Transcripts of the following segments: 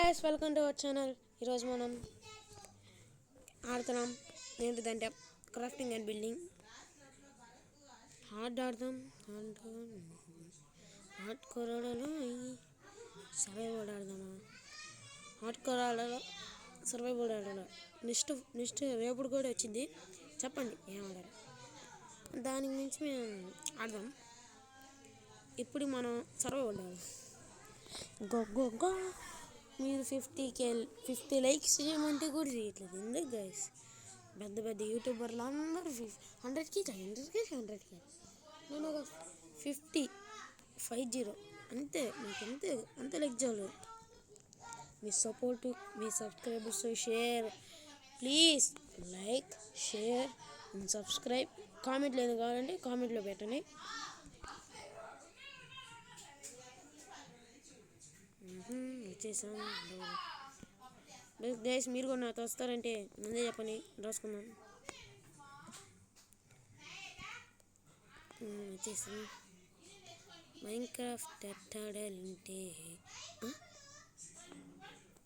guys, welcome to our channel. ఈరోజు మనం ఆడుతున్నాం ఏంటిదంటే క్రాఫ్టింగ్ అండ్ బిల్డింగ్. హార్డ్ ఆడతాం, హార్డ్ కోరాడలో సర్వైవల్ ఆడదామా? హార్డ్ కోరాడలో సర్వైవల్ ఆడాలి. నెక్స్ట్ రేపుడు కూడా వచ్చింది, చెప్పండి ఏం ఆడాలి. దానికి మించి మేము ఆడదాం. ఇప్పుడు మనం సర్వైవల్ ఆడాలి. గో మీరు 50 లైక్స్ చేయమంటే కూడా చేయట్లేదు ఎందుకు గైస్? పెద్ద పెద్ద యూట్యూబర్లు అందరూ 100కి నేను ఒక 50 అంతే. మీకు అంతే లైక్ చాలు. మీ సపోర్టు, మీ subscribers, share, please like, share and subscribe. కామెంట్లు ఏదో కావాలంటే కామెంట్లో పెట్టండి. వచ్చేసాం గైస్. మీరు కూడా నాతో వస్తారంటే ముందే చెప్పండి, రాసుకుందాం. వచ్చేసాం. మైన్క్రాఫ్ట్ ఎట్టాడాలంటే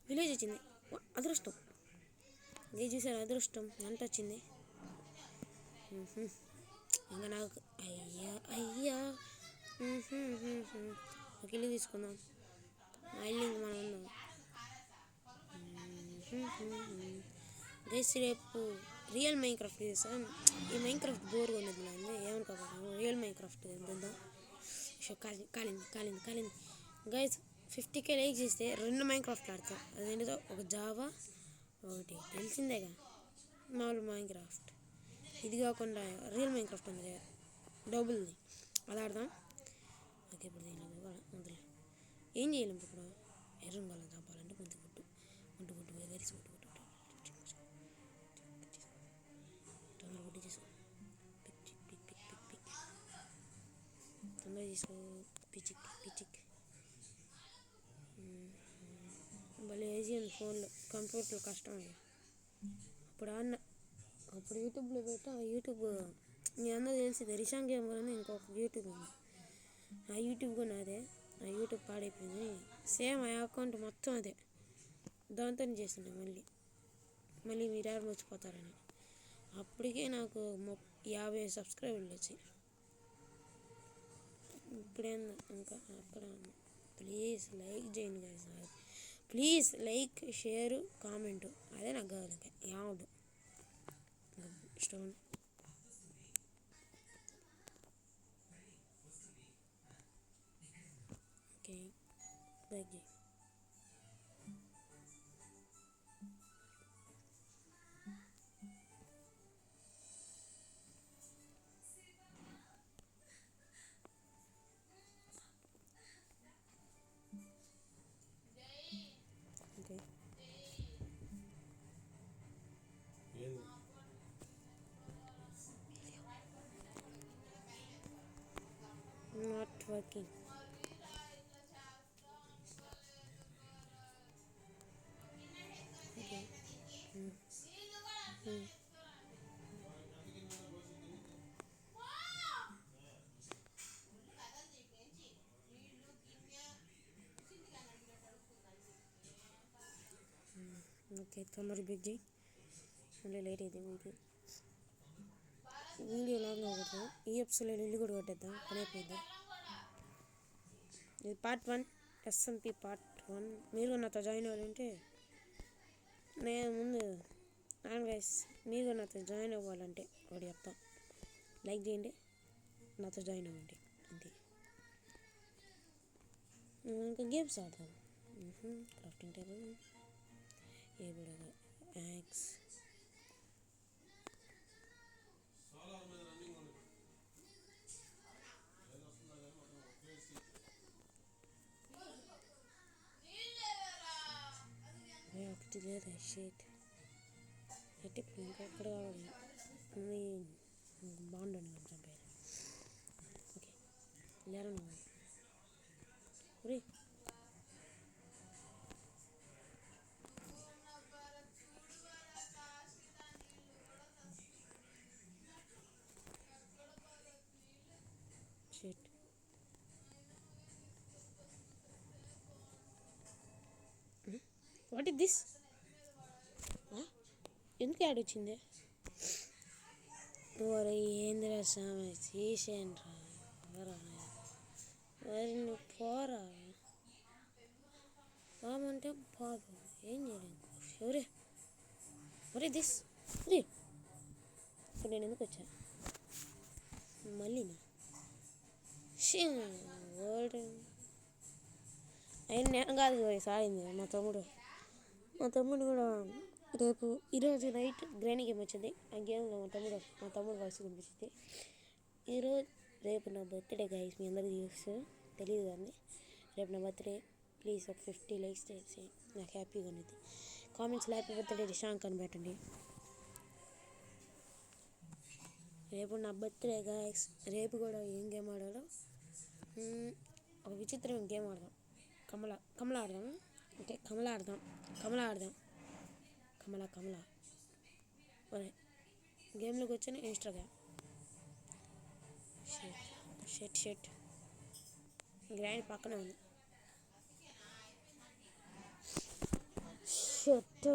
విలేజ్ వచ్చింది, అదృష్టం. ఇది చూసారు, అదృష్టం ఎంత వచ్చింది. ఇంకా నాకు అయ్యా ఒక ఇల్లు తీసుకుందాం. ఇల్లు ఇంక మనం ఉందాం గైస్. రేపు రియల్ మైన్క్రాఫ్ట్ చేస్తాం. ఈ మైన్క్రాఫ్ట్ బోర్గా ఉన్నది నాది, ఏమనుకోకుండా రియల్ మైన్క్రాఫ్ట్ చేద్దాం. కాలింది గైస్. 50K లైక్ చేస్తే 2 మైన్క్రాఫ్ట్ ఆడతాం. అదేంటిదో ఒక జావా, ఒకటి తెలిసిందేగా మామూలు మైన్క్రాఫ్ట్. ఇది కాకుండా రియల్ మైన్క్రాఫ్ట్ ఉంది డబుల్ది, అది ఆడదాం. ఓకే, ఇప్పుడు దీని ఏం చేయాలి ఇప్పుడు? ఎర్రంగాలం చంపాలంటే గుంటు ఎగరిసి తొందరగా తీసుకో, తొందరగా తీసుకో. పిచిక్ భలే ఈజీ ఉంది ఫోన్లో, కంప్యూటర్లో కష్టం అది. అప్పుడు యూట్యూబ్లో పెట్టా. యూట్యూబ్ మీ అందరూ తెలిసింది, రిషాంగ్ గేమ్ అని ఇంకొక యూట్యూబ్ ఉంది. ఆ యూట్యూబ్ కూడా నాదే. ఆ యూట్యూబ్ పాడైపోయింది. సేమ్ ఆ అకౌంట్ మొత్తం అదే, దాంతో చేస్తుండే. మళ్ళీ మీరు ఎవరు మర్చిపోతారని. అప్పటికే నాకు 50 సబ్స్క్రైబర్లు వచ్చాయి. ఇప్పుడేందో ఇంకా అక్కడ. ప్లీజ్ లైక్ చేయండి గాయస్, ప్లీజ్ లైక్, షేరు, కామెంటు. అదే నాకు కావాలి. ఇంకా ఏమవుదు స్టోన్. ఓకే, లైక్ చేయి. Not working. Okay. ఓకే, తొందరగా బిగ్ చేయి, మళ్ళీ లేట్ అయితే వీడియో లాంగ్ అవ్వదు. ఈ ఎపిసోడ్లో ఇల్లు కూడా కొట్టేద్దాం, పని అయిపోద్దాం. ఇది పార్ట్ 1, SMP పార్ట్ 1. మీరు నాతో జాయిన్ అవ్వాలంటే నేను ముందు గైస్, మీరు నాతో జాయిన్ అవ్వాలంటే ఒకటి చెప్తా, లైక్ చేయండి, నాతో జాయిన్ అవ్వండి, అంతే. ఇంకా గేమ్స్ ఆడతాం. క్రాఫ్టింగ్ టేబుల్, ఇప్పుడు యాక్స్, ఒకటి లేదా షీట్ పెట్టి ఇంకొక్కడ కావాలి. బాగుండండి చంపారు. ఓకే, లేరా ఒరే. Sheet what is this? ఎందుకు యాడ్ వచ్చింది? ఓరే ఏందిరా స్వామి చేసేయండి రా. మరి నువ్వు పోరా బాబు అంటే బాబు ఏం చేయలేదు. ఎవరే ఒరే దిస్ రే ఇప్పుడు నేను ఎందుకు వచ్చా మళ్ళీ వరల్డ్ అయినా నేను కాదు సాగింది మా తమ్ముడు కూడా ఈరోజు నైట్ గ్రాండ్ గేమ్ వచ్చింది. ఆ గేమ్లో మా తమ్ముడు వాయిస్ కనిపించింది. రేపు నా బర్త్డే గైస్, మీ అందరికీ తెలియదు కానీ రేపు నా బర్త్డే. ప్లీజ్ ఒక 50 లైక్స్ చేసి నాకు హ్యాపీగా ఉన్నది. కామెంట్స్లో హ్యాపీ బర్త్డే రిషాంక్ అని పెట్టండి. రేపు నా బర్త్డే గైస్. రేపు కూడా ఏం గేమ్ ఆడాలో ఒక విచిత్రమైన గేమ్ ఆడదాం. కమల ఆడదాం. అంటే కమల ఆడదాం. ఒరే గేమ్లోకి వచ్చాను ఇన్స్టాగ్రామ్ షెట్ గ్రాండ్ పక్కనే ఉంది. షెట్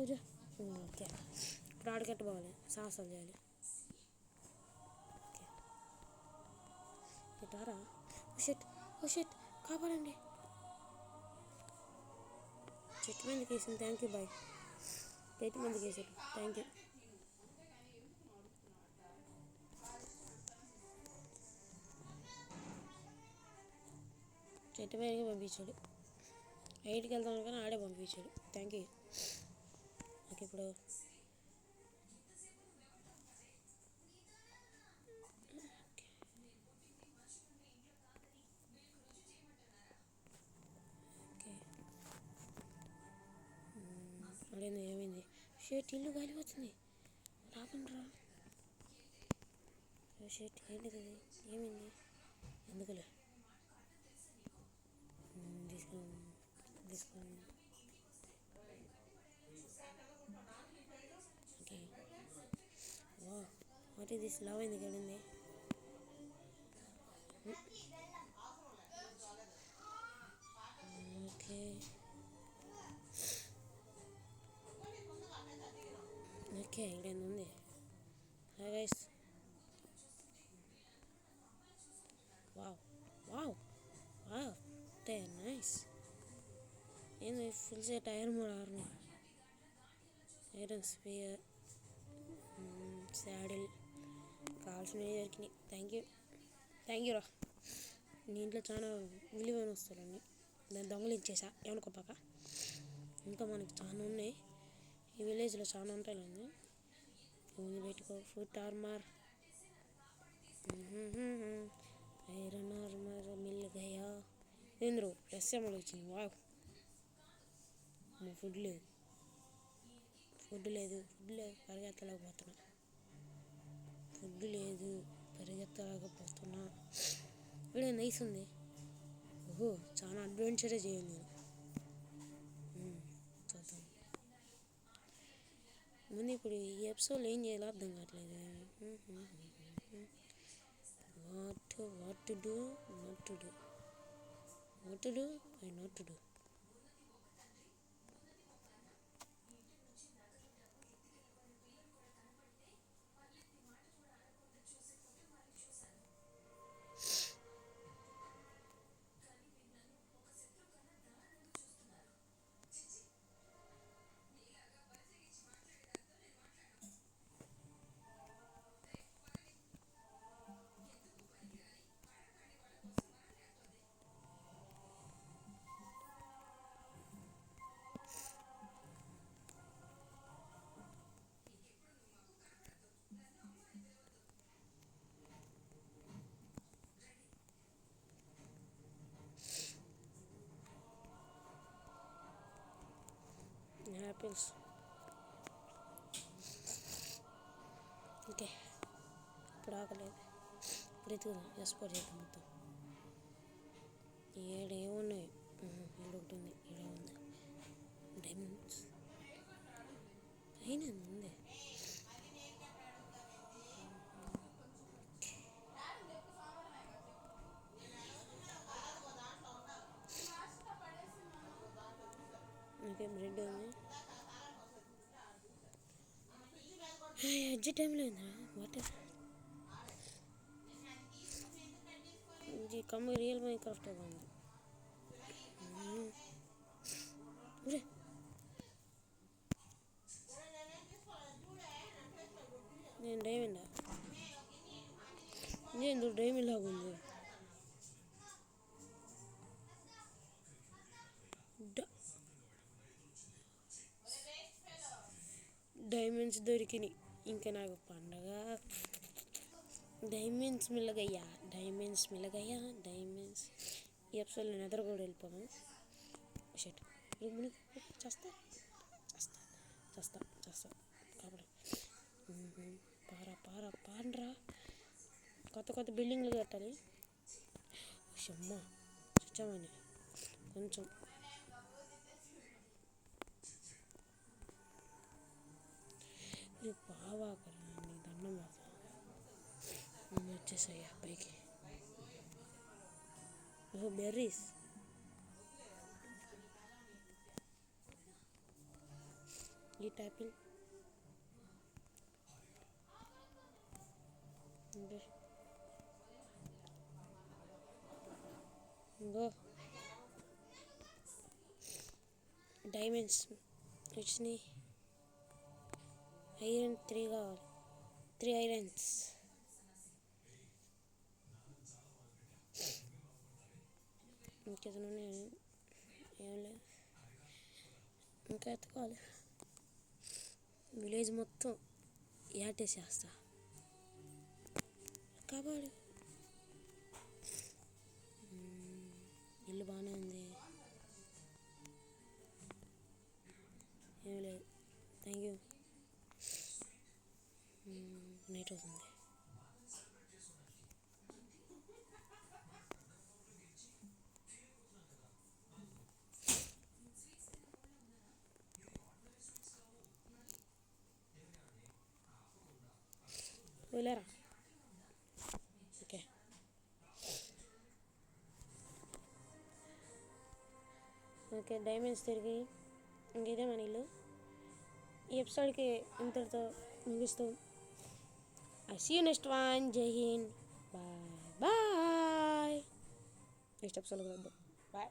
ఓకే ఇప్పుడు ఆడకట్టు పోవాలి, సాహసాలు చేయాలి. ఇటారా ఓ షెట్ కాపాడండి. చెట్టు మందికి వేసింది. Thank you boy. చెట్టు మందికి వేసాడు. Thank you. చెట్టు మీదకి పంపించాడు. 8కి వెళ్తాను కానీ ఆడే పంపించాడు. Thank you. ఓకే ఇప్పుడు అదేంది ఏమైంది? షర్ట్ ఇల్లు కాలిపోతుంది. రాకుండా షర్ట్ ఏంటిది? ఏమైంది? ఎందుకులే తీసుకుని okay. What is this? Love ఎందుకు వెళ్ళింది? ఓకే ఇక్కడ ఉంది. Hi guys. Wow nice. ఏంది full set iron spear saddle కావాల్సినవి దొరికినాయి. థ్యాంక్ యూ రా. నీ ఇంట్లో చాలా విలువైన వస్తువులన్నీ దాన్ని దొంగలించేసా ఏమనుకోపాక. ఇంకా మనకి చాలా ఉన్నాయి. ఈ విలేజ్లో చాలా ఉంటాయి. ఇవన్నీ పెట్టుకో. ఫుట్ ఆర్మర్, ఐరన్ ఆర్మర్ మిల్ గయా. ఏంద్రు ప్లస్ అమలు వచ్చింది. వావ్. ఫుడ్ లేదు పరిగెత్తలేకపోతున్నా. ఇప్పుడే నైస్ ఉంది. ఓహో చాలా అడ్వెంచరే చేయాలి నేను. చూద్దాం ముందు. ఇప్పుడు ఈ ఎపిసోడ్లో ఏం చేయాలో అర్థం కావట్లేదు. What to do not to do. Apples. Okay ఇప్పుడు ఆకలేదు. ఇప్పుడు ఎత్తుకుదాం. ఎక్స్పోర్ట్ చేద్దాం మొత్తం. ఏమున్నాయి? ఒకటి ఉంది. ఉంది డైమండ్స్ అయినా ఉంది. ఓకే బ్రెడ్ ఉంది. ఎడ్జి టైంలో ఉందా వాటర్ ఇది కమ్మ రియల్ మైన్క్రాఫ్ట్ బాగుంది. నేను డైమండా ఎందుకు డైమండ్ లాగా ఉంది. డైమండ్స్ దొరికినాయి. ఇంకా నాకు పండగ. డైమండ్స్ మిల్లగయ్యా డైమండ్స్. ఈ ఎపిసోడ్లో నెదర్ కూడా వెళ్ళిపోదాం. షట్ చేస్తా కాబట్టి పాండ్రా కొత్త బిల్డింగ్లు కట్టాలి. అమ్మ చచ్చామని కొంచెం బాగా నీ దండం పెడతా వచ్చేసాయా పైకి. బెర్రీస్ ఈ ట్యాపిల్ ఇంకో డైమండ్స్ వచ్చినాయి. ఐరన్ 3 కావాలి. 3 ఐరన్స్. ఇంకేదైనా ఏం లేదు. ఇంకా ఎత్తుకోవాలి. విలేజ్ మొత్తం యాటేసేస్తా. కాపాడు. ఇల్లు బాగానే ఉంది. ఏం లేదు. Thank you. నైట్ అవుతుంది. వెళ్ళారా? ఓకే డైమండ్స్ తిరిగి ఇంకేదే మన ఇల్లు. ఈ ఎపిసోడ్కి ఇంతటితో ముగిస్తాం. I see you next one. Jai Hind. Bye. Next episode. Bye.